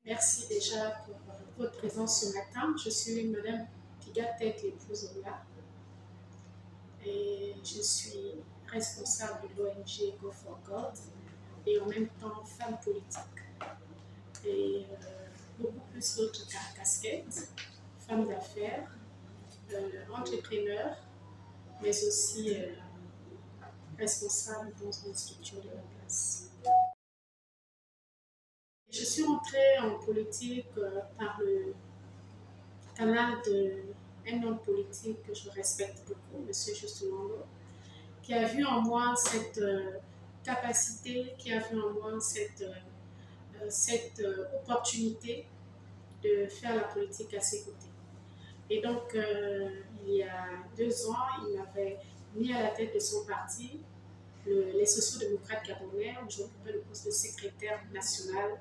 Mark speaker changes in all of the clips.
Speaker 1: Merci déjà pour votre présence ce matin. Je suis Madame Pigatet, l'épouse Ola, et je suis responsable de l'ONG Go for God et en même temps femme politique. Et beaucoup plus d'autres casquettes, femme d'affaires, entrepreneur, mais aussi responsable dans une structure de la place. Je suis entrée en politique par le canal d'un homme politique que je respecte beaucoup, M. Justin Longo, qui a vu en moi cette capacité, qui a vu en moi cette opportunité de faire la politique à ses côtés. Et donc, il y a 2 ans, il m'avait mis à la tête de son parti, les sociaux-démocrates gabonais, où j'occupais le poste de secrétaire national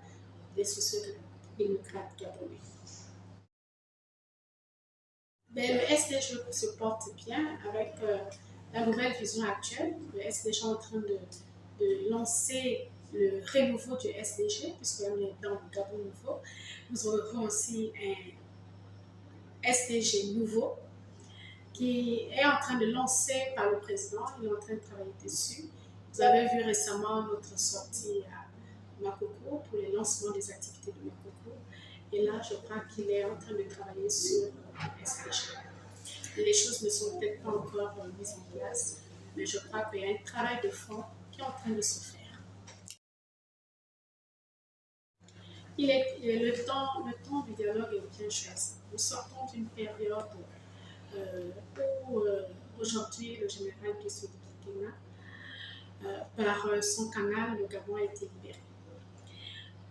Speaker 1: des sociaux-démocrates gabonais. Mais le SDG se porte bien avec la nouvelle vision actuelle. Le SDG est en train de lancer le renouveau du SDG, puisqu'on est dans le Gabon nouveau. Nous aurons aussi un SDG nouveau qui est en train de lancer par le président. Il est en train de travailler dessus. Vous avez vu récemment notre sortie à Makoko pour le lancement des activités de Makoko. Et là, je crois qu'il est en train de travailler sur le SDG. Les choses ne sont peut-être pas encore mises en place, mais je crois qu'il y a un travail de fond qui est en train de se faire. Le temps du dialogue est bien choisi. Nous sortons d'une période où aujourd'hui le général Bissou Kina, par son canal, le Gabon a été libéré.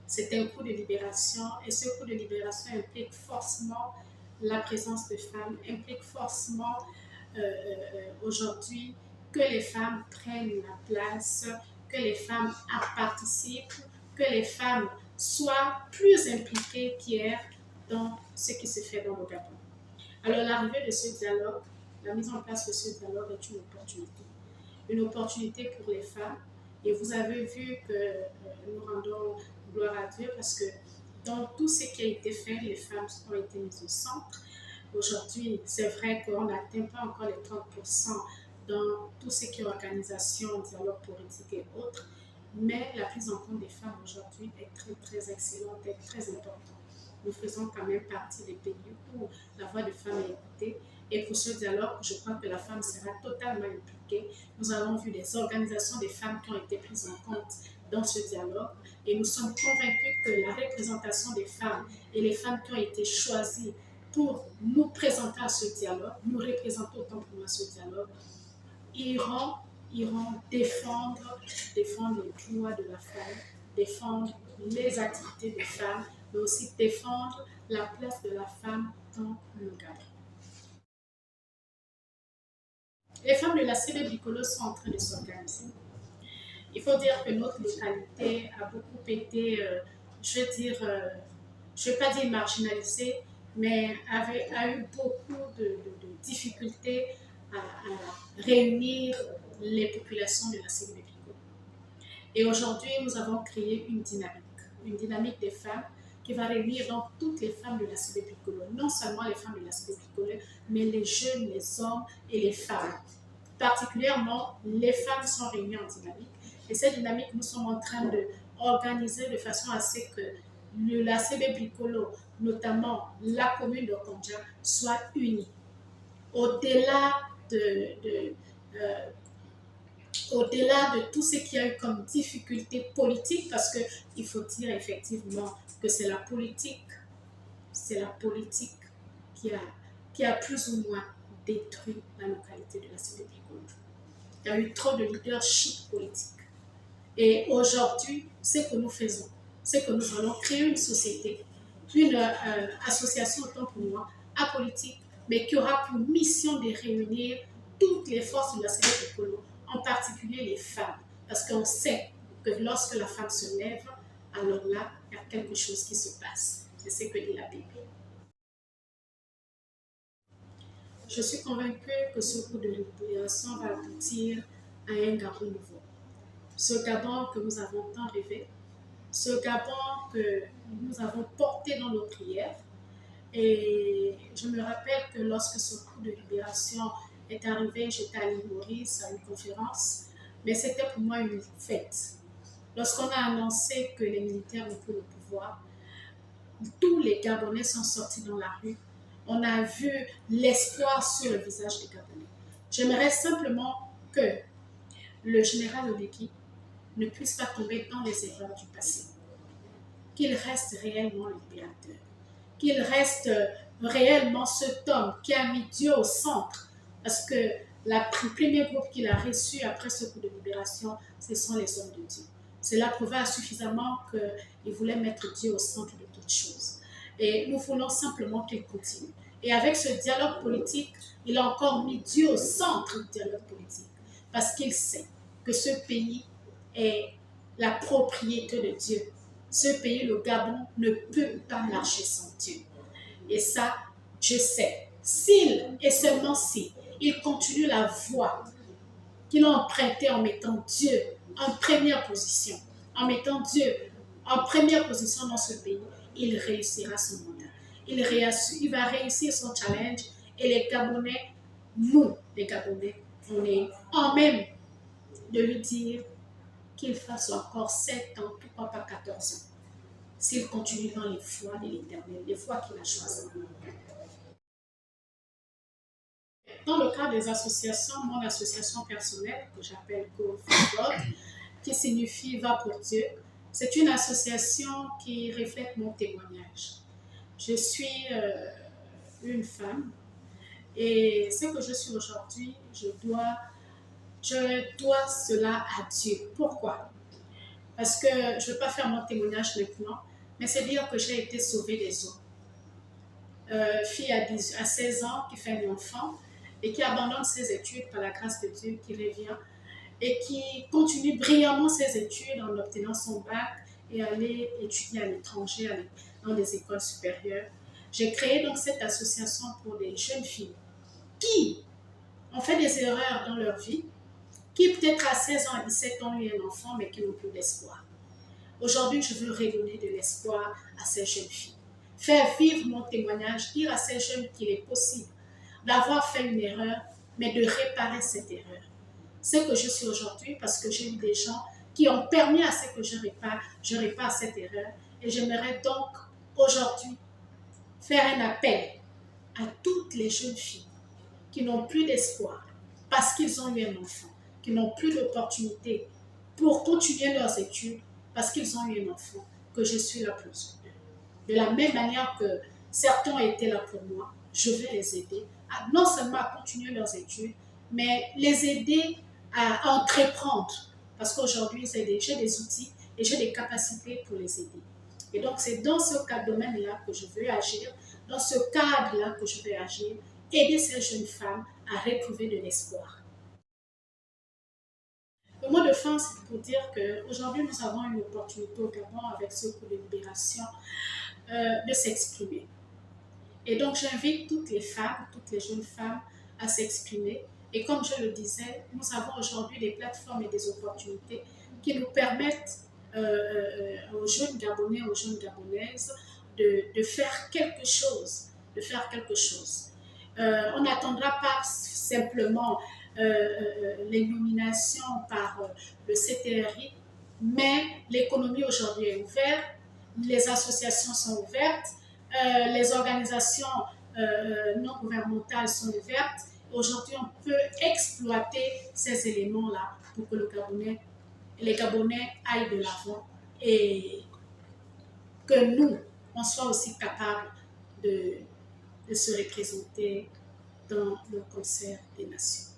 Speaker 1: C'est un coup de libération et ce coup de libération implique forcément la présence de femmes, implique forcément aujourd'hui que les femmes prennent la place, que les femmes participent, que les femmes soient plus impliquées qu'hier dans ce qui se fait dans le Gabon. Alors l'arrivée de ce dialogue, la mise en place de ce dialogue est une opportunité pour les femmes. Et vous avez vu que nous rendons gloire à Dieu parce que dans tout ce qui a été fait, les femmes ont été mises au centre. Aujourd'hui, c'est vrai qu'on n'atteint pas encore les 30% dans tout ce qui est organisation, dialogue politique et autres, mais la prise en compte des femmes aujourd'hui est très, très excellente et très importante. Nous faisons quand même partie des pays où la voix de femmes est écoutée. Et pour ce dialogue, je crois que la femme sera totalement impliquée. Nous avons vu des organisations des femmes qui ont été prises en compte dans ce dialogue et nous sommes convaincus que la représentation des femmes et les femmes qui ont été choisies pour nous présenter à ce dialogue, nous représenter autant pour nous à ce dialogue, iront défendre les droits de la femme, défendre les activités des femmes, mais aussi défendre la place de la femme dans le Gabon. Les femmes de la CB Bicolo sont en train de s'organiser. Il faut dire que notre localité a beaucoup été, je ne vais pas dire marginalisée, mais a eu beaucoup de difficultés à réunir les populations de la CB Bicolo. Et aujourd'hui, nous avons créé une dynamique des femmes qui va réunir donc toutes les femmes de la CB Bicolo, non seulement les femmes de la CB Bicolo, mais les jeunes, les hommes et les femmes. Particulièrement, les femmes sont réunies en dynamique. Et cette dynamique, nous sommes en train d'organiser de façon à ce que la CB Bicolo, notamment la commune de Kondja, soit unie. Au-delà de tout ce qu'il y a eu comme difficulté politique, parce qu'il faut dire effectivement que c'est la politique qui a plus ou moins détruit la localité de la CB Bicolo. Il y a eu trop de leadership politique. Et aujourd'hui, ce que nous faisons, c'est que nous allons créer une société, une association, autant pour moi, apolitique, mais qui aura pour mission de réunir toutes les forces de la CB Bicolo, en particulier les femmes. Parce qu'on sait que lorsque la femme se lève, alors là, il y a quelque chose qui se passe. C'est ce que dit la Bible. Je suis convaincue que ce coup de libération va aboutir à un Gabon nouveau. Ce Gabon que nous avons tant rêvé, ce Gabon que nous avons porté dans nos prières. Et je me rappelle que lorsque ce coup de libération est arrivé, j'étais à l'île Maurice à une conférence, mais c'était pour moi une fête. Lorsqu'on a annoncé que les militaires n'ont plus le pouvoir, tous les Gabonais sont sortis dans la rue. On a vu l'espoir sur le visage des Gabonais. J'aimerais simplement que le général Oligui ne puisse pas tomber dans les erreurs du passé. Qu'il reste réellement le libérateur. Qu'il reste réellement cet homme qui a mis Dieu au centre. Parce que le premier groupe qu'il a reçu après ce coup de libération, ce sont les hommes de Dieu. Cela prouvait suffisamment qu'il voulait mettre Dieu au centre de toutes choses. Et nous voulons simplement qu'il continue. Et avec ce dialogue politique, il a encore mis Dieu au centre du dialogue politique. Parce qu'il sait que ce pays est la propriété de Dieu. Ce pays, le Gabon, ne peut pas marcher sans Dieu. Et ça, je sais. S'il, et seulement si, il continue la voie qu'il a empruntée en mettant Dieu en première position, en mettant Dieu en première position dans ce pays, il réussira son mandat. Il va réussir son challenge et les Gabonais, nous, les Gabonais, on est en même de lui dire qu'il fasse encore 7 ans, pourquoi pas 14 ans, s'il continue dans les voies de l'Éternel, les voies qu'il a choisies. Dans le cadre des associations, mon association personnelle, que j'appelle Go for God, qui signifie Va pour Dieu, c'est une association qui reflète mon témoignage. Je suis une femme et ce que je suis aujourd'hui, je dois cela à Dieu. Pourquoi? Parce que je ne vais pas faire mon témoignage maintenant, mais c'est dire que j'ai été sauvée des eaux. Fille à 16 ans qui fait un enfant et qui abandonne ses études par la grâce de Dieu, qui revient et qui continue brillamment ses études en obtenant son bac et aller étudier à l'étranger dans des écoles supérieures. J'ai créé donc cette association pour des jeunes filles qui ont fait des erreurs dans leur vie, qui peut-être à 16 ans, 17 ans ont eu un enfant, mais qui n'ont plus d'espoir. Aujourd'hui, je veux redonner de l'espoir à ces jeunes filles. Faire vivre mon témoignage, dire à ces jeunes qu'il est possible d'avoir fait une erreur, mais de réparer cette erreur. Ce que je suis aujourd'hui, parce que j'ai eu des gens qui ont permis à ce que je répare cette erreur. Et j'aimerais donc aujourd'hui faire un appel à toutes les jeunes filles qui n'ont plus d'espoir parce qu'ils ont eu un enfant, qui n'ont plus d'opportunité pour continuer leurs études parce qu'ils ont eu un enfant, que je suis là pour eux. De la même manière que certains ont été là pour moi, je vais les aider à non seulement à continuer leurs études, mais les aider à entreprendre. Parce qu'aujourd'hui, j'ai des outils et j'ai des capacités pour les aider. Et donc, c'est dans ce domaine-là que je veux agir, dans ce cadre-là que je veux agir, aider ces jeunes femmes à retrouver de l'espoir. Le mot de fin, c'est pour dire qu'aujourd'hui, nous avons une opportunité au Gabon avec ce coup de libération de s'exprimer. Et donc, j'invite toutes les femmes, toutes les jeunes femmes à s'exprimer. Et comme je le disais, nous avons aujourd'hui des plateformes et des opportunités qui nous permettent aux jeunes Gabonais, aux jeunes Gabonaises de faire quelque chose, on n'attendra pas simplement les nominations par le CTRI, mais l'économie aujourd'hui est ouverte, les associations sont ouvertes, les organisations non gouvernementales sont ouvertes. Aujourd'hui, on peut exploiter ces éléments-là pour que les Gabonais aillent de l'avant et que nous, on soit aussi capables de se représenter dans le concert des nations.